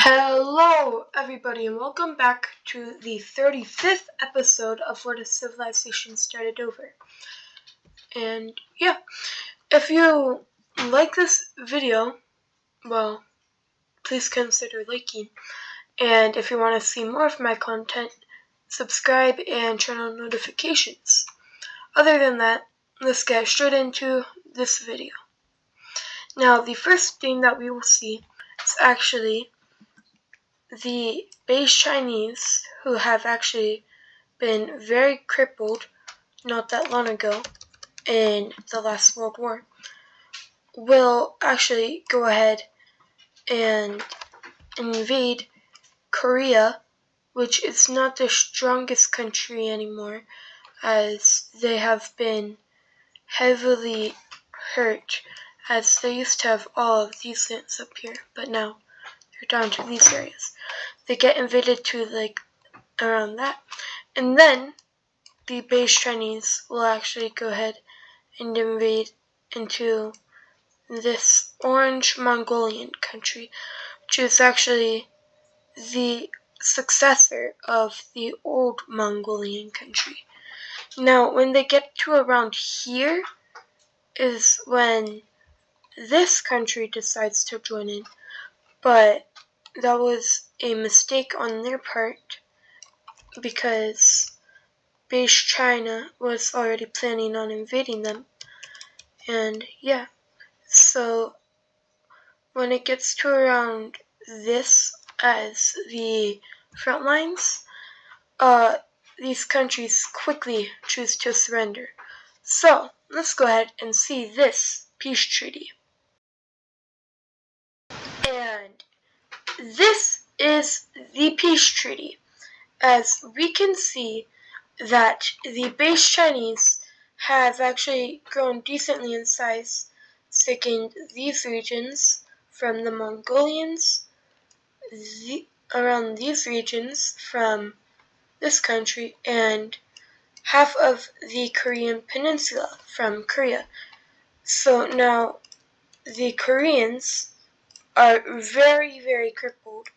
Hello, everybody, and welcome back to the 35th episode of Where the Civilization Started Over. And yeah, if you like this video, well, please consider liking. And if you want to see more of my content, subscribe and turn on notifications. Other than that, let's get straight into this video. Now, the first thing that we will see is actually the Beige Chinese, who have actually been very crippled not that long ago in the last World War, will actually go ahead and invade Korea, which is not the strongest country anymore, as they have been heavily hurt, as they used to have all of these lands up here, but now they're down to these areas. They get invaded to around that, and then the Beige Chinese will actually go ahead and invade into this Orange Mongolian country, which is actually the successor of the old Mongolian country. Now, when they get to around here is when this country decides to join in, but that was a mistake on their part because Beige China was already planning on invading them. And yeah, so when it gets to around this as the front lines, these countries quickly choose to surrender. So let's go ahead and see this peace treaty. And this is the peace treaty. As we can see that the Beige Chinese have actually grown decently in size, taking these regions from the Mongolians, around these regions from this country, and half of the Korean peninsula from Korea. So now the Koreans are very, very crippled,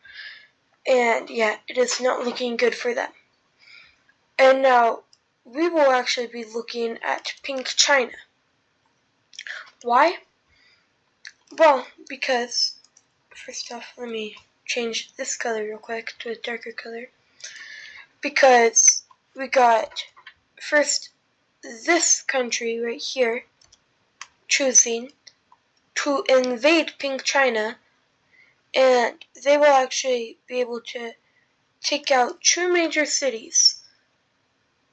and yeah, it is not looking good for them. And now we will actually be looking at Pink China. Why? Well, because, first off, let me change this color real quick to a darker color. Because we got, first, this country right here choosing to invade Pink China, and they will actually be able to take out two major cities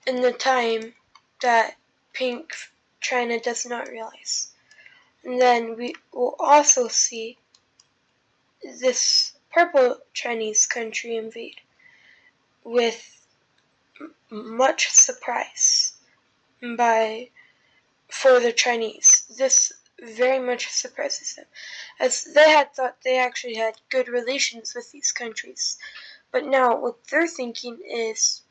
in the time that Pink China does not realize. And then we will also see this purple Chinese country invade with much surprise for the Chinese. This very much surprises them, as they had thought they actually had good relations with these countries. But now what they're thinking is,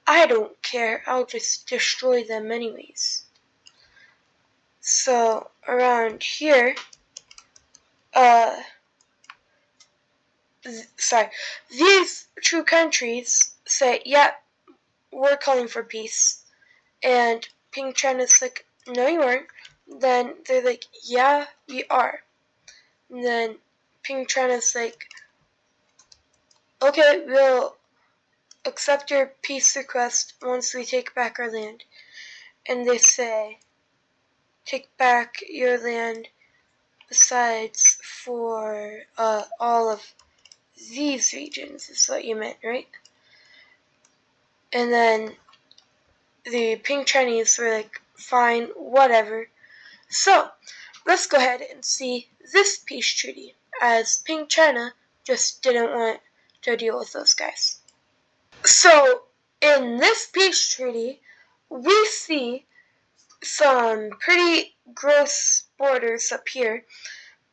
I don't care, I'll just destroy them anyways. So around here, these two countries say, yeah, we're calling for peace. And Pink China's like, no you aren't. Then they're like, yeah, we are. And then Pink China's like, okay, we'll accept your peace request once we take back our land. And they say, take back your land besides for all of these regions, is what you meant, right? And then the Pink Chinese were like, fine, whatever. So, let's go ahead and see this peace treaty, as Pink China just didn't want to deal with those guys. So, in this peace treaty, we see some pretty gross borders up here,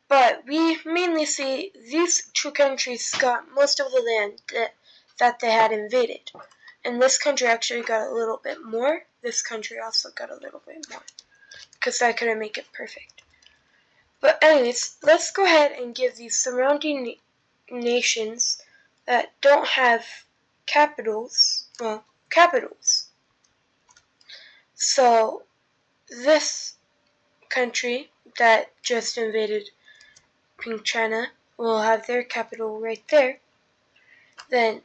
but we mainly see these two countries got most of the land that they had invaded. And this country actually got a little bit more. This country also got a little bit more, because I couldn't make it perfect. But anyways, let's go ahead and give these surrounding nations that don't have capitals. So this country that just invaded Pink China will have their capital right there. Then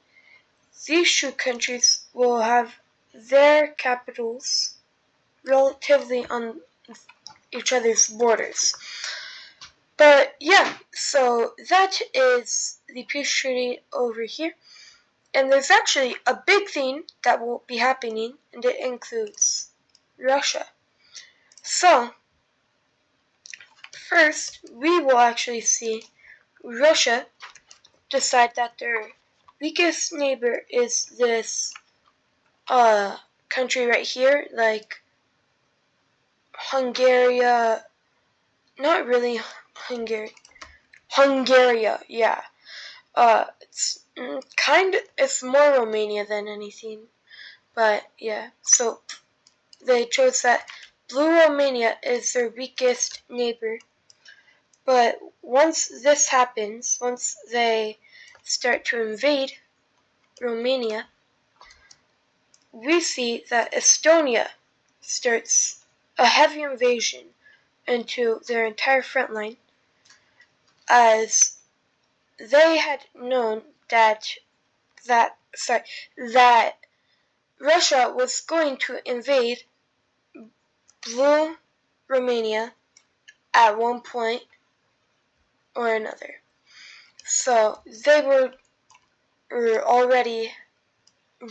these two countries will have their capitals relatively on each other's borders. But yeah, so that is the peace treaty over here. And there's actually a big thing that will be happening, and it includes Russia. So, first, we will actually see Russia decide that their weakest neighbor is this country right here, like Hungary, not really Hungary, yeah. It's more Romania than anything, but yeah. So they chose that Blue Romania is their weakest neighbor. But once this happens, once they start to invade Romania, we see that Estonia starts a heavy invasion into their entire front line, as they had known that Russia was going to invade Blue Romania at one point or another. So they were already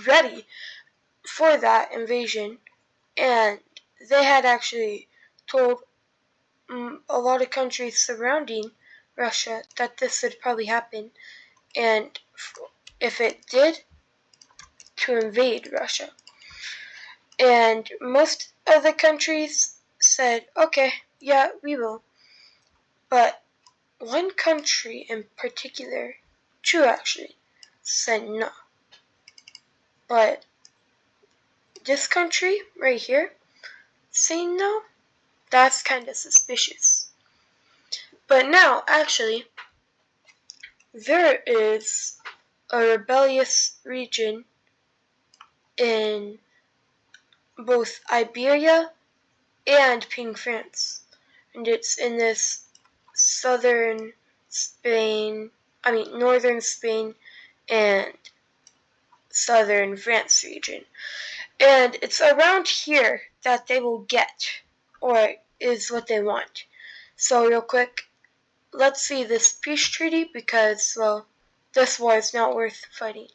ready for that invasion, and they had actually told a lot of countries surrounding Russia that this would probably happen, and if it did, to invade Russia. And most of the countries said, okay, yeah, we will. But one country in particular, two actually, said no. But this country right here saying no, that's kind of suspicious. But now, actually, there is a rebellious region in both Iberia and Pink France. And it's in this northern Spain and southern France region. And it's around here that they will get, or is what they want. So real quick, let's see this peace treaty, because, well, this war is not worth fighting.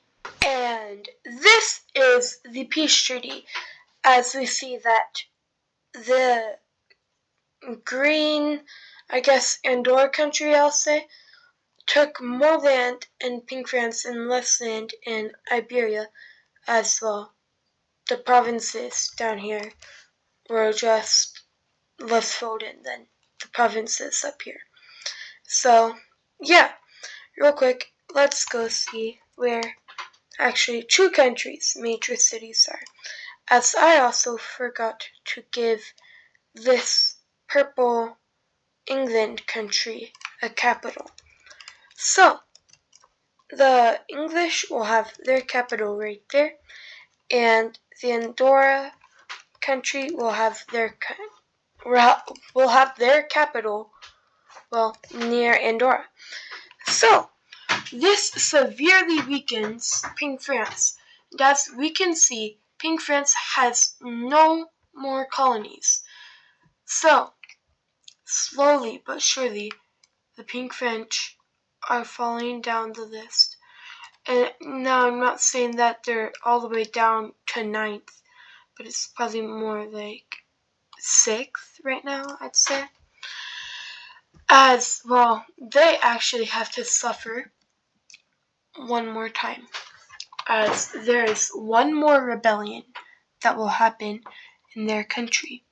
And this is the peace treaty, as we see that the green, I guess, Andorra country, I'll say, took more land in Pink France and less land in Iberia as well. The provinces down here were just less filled in than the provinces up here. So, yeah, real quick, let's go see where actually two countries' major cities are. As I also forgot to give this purple England country a capital. So, the English will have their capital right there, and the Andorra country will have their capital, well, near Andorra. So, this severely weakens Pink France. And as we can see, Pink France has no more colonies. So, slowly but surely, the Pink French are falling down the list. And now I'm not saying that they're all the way down to 9th, but it's probably more like 6th right now, I'd say. As, well, they actually have to suffer one more time, as there is one more rebellion that will happen in their country.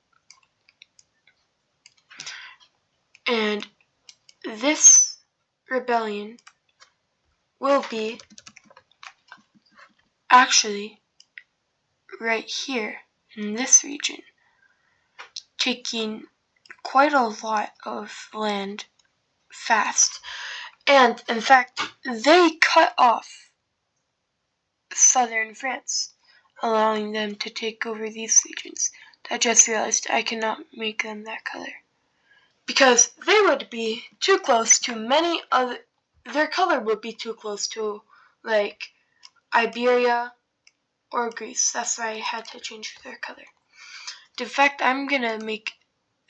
And this rebellion will be actually right here in this region, taking quite a lot of land fast. And in fact, they cut off southern France, allowing them to take over these regions. I just realized I cannot make them that color, because they would be too close to many other, their color would be too close to, like, Iberia or Greece. That's why I had to change their color. In fact, I'm gonna make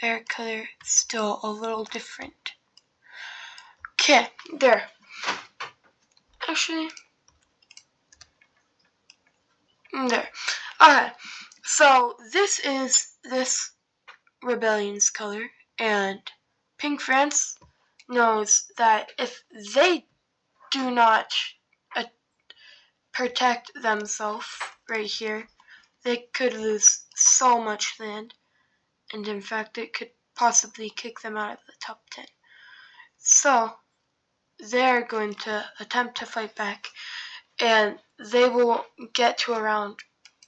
their color still a little different. Okay, there. Actually, there. Okay, so this is this rebellion's color, and Pink France knows that if they do not protect themselves right here, they could lose so much land, and in fact it could possibly kick them out of the top 10. So they're going to attempt to fight back, and they will get to around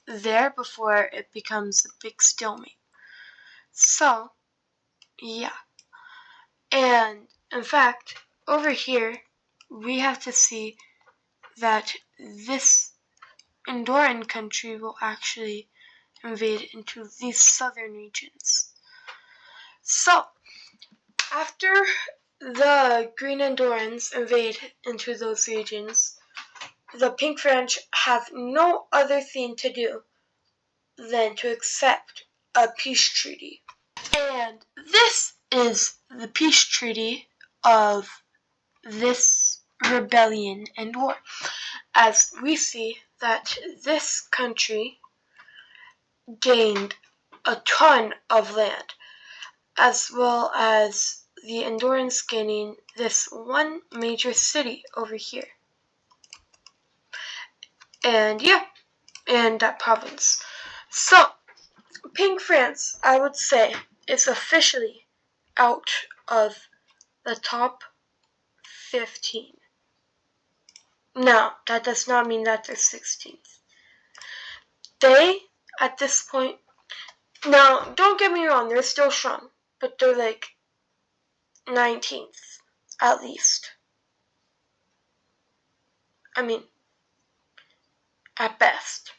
there before it becomes a big stalemate. So, yeah. And in fact, over here, we have to see that this Andorran country will actually invade into these southern regions. So, after the Green Andorrans invade into those regions, the Pink French have no other thing to do than to accept a peace treaty. And this is the peace treaty of this rebellion and war. As we see that this country gained a ton of land, as well as the Andorrans gaining this one major city over here. And yeah, and that province. So, Pink France, I would say, is officially out of the top 15. Now, that does not mean that they're 16th. They, at this point, now, don't get me wrong, they're still strong, but they're like 19th, at least. I mean, at best.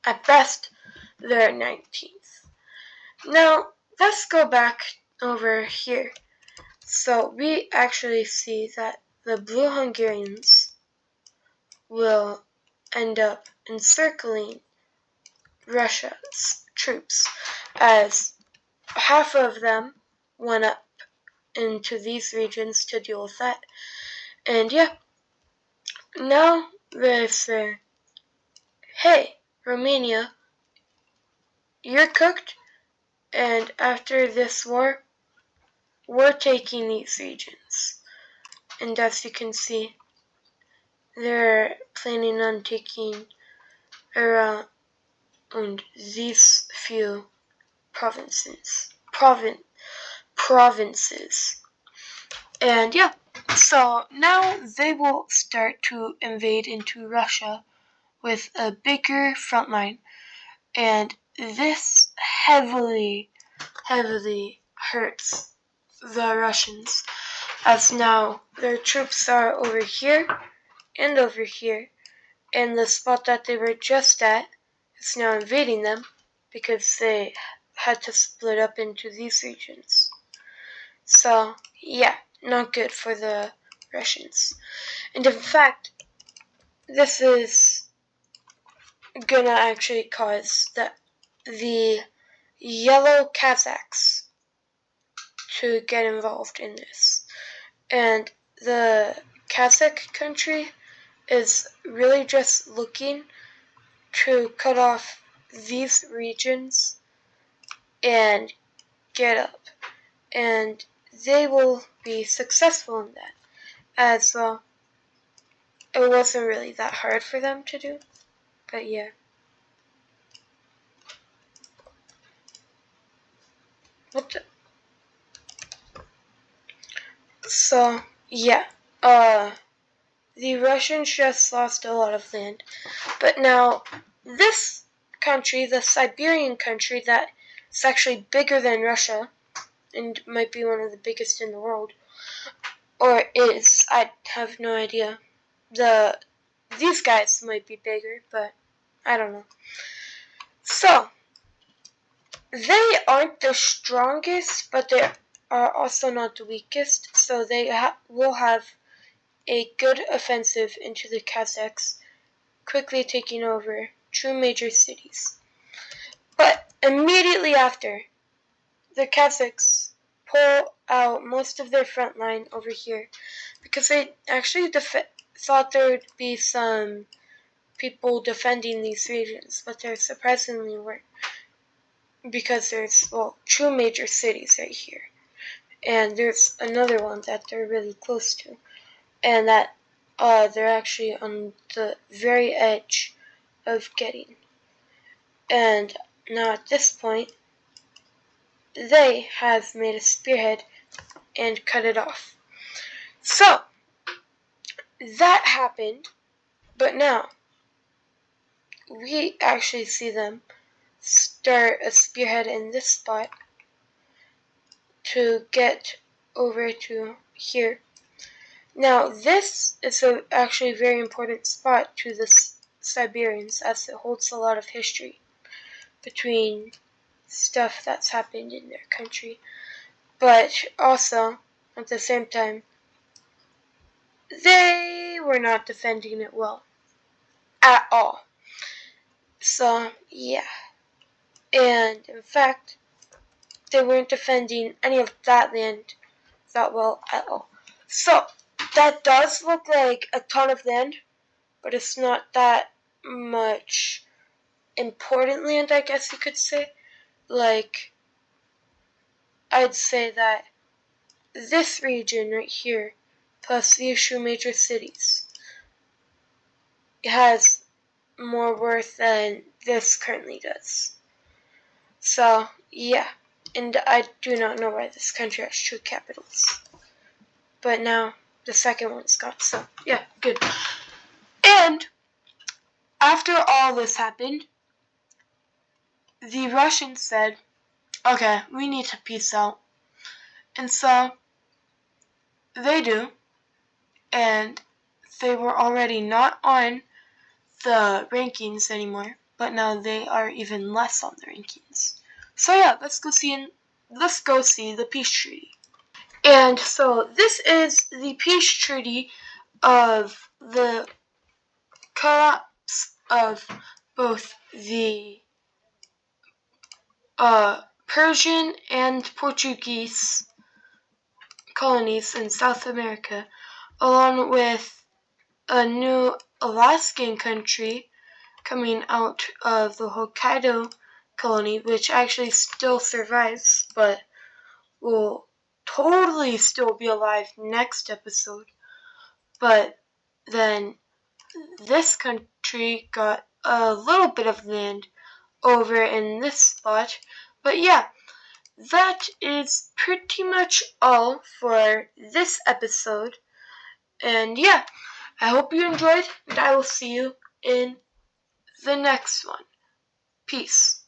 At best, they're 19th. Now, let's go back over here. So, we actually see that the Blue Hungarians will end up encircling Russia's troops, as half of them went up into these regions to deal with that. And yeah, now they say, hey, Romania, you're cooked, and after this war, we're taking these regions. And as you can see, they're planning on taking around these few provinces. And yeah, so now they will start to invade into Russia with a bigger front line, and this heavily hurts the Russians, as now their troops are over here and over here, and the spot that they were just at is now invading them because they had to split up into these regions. So, yeah, not good for the Russians. And in fact, this is gonna actually cause the Yellow Kazakhs to get involved in this. And the Kazakh country is really just looking to cut off these regions and get up. And they will be successful in that, as well. It wasn't really that hard for them to do, but yeah. So, yeah, the Russians just lost a lot of land, but now this country, the Siberian country that is actually bigger than Russia, and might be one of the biggest in the world, or is, I have no idea, these guys might be bigger, but I don't know. So, they aren't the strongest, but they are also not the weakest, so they will have a good offensive into the Kazakhs, quickly taking over 2 major cities. But immediately after, the Kazakhs pull out most of their front line over here, because they actually thought there would be some people defending these regions, but there surprisingly weren't, because there's, well, 2 major cities right here, and there's another one that they're really close to, and that they're actually on the very edge of getting. And now at this point, they have made a spearhead and cut it off. So, that happened, but now we actually see them start a spearhead in this spot to get over to here. Now, this is actually a very important spot to the Siberians, as it holds a lot of history between stuff that's happened in their country. But also, at the same time, they were not defending it well at all. So, yeah. And in fact, they weren't defending any of that land that well at all. So, that does look like a ton of land, but it's not that much important land, I guess you could say. Like, I'd say that this region right here, plus these 2 major cities, has more worth than this currently does. So, yeah. And I do not know why this country has 2 capitals. But now the second one's got, so yeah, good. And after all this happened, the Russians said, okay, we need to peace out. And so they do. And they were already not on the rankings anymore, but now they are even less on the rankings. So yeah, let's go see the peace treaty. And so this is the peace treaty of the collapse of both the Persian and Portuguese colonies in South America, along with a new Alaskan country coming out of the Hokkaido colony, which actually still survives, but will totally still be alive next episode. But then this country got a little bit of land over in this spot. But yeah, that is pretty much all for this episode. And yeah, I hope you enjoyed, and I will see you in the next one. Peace.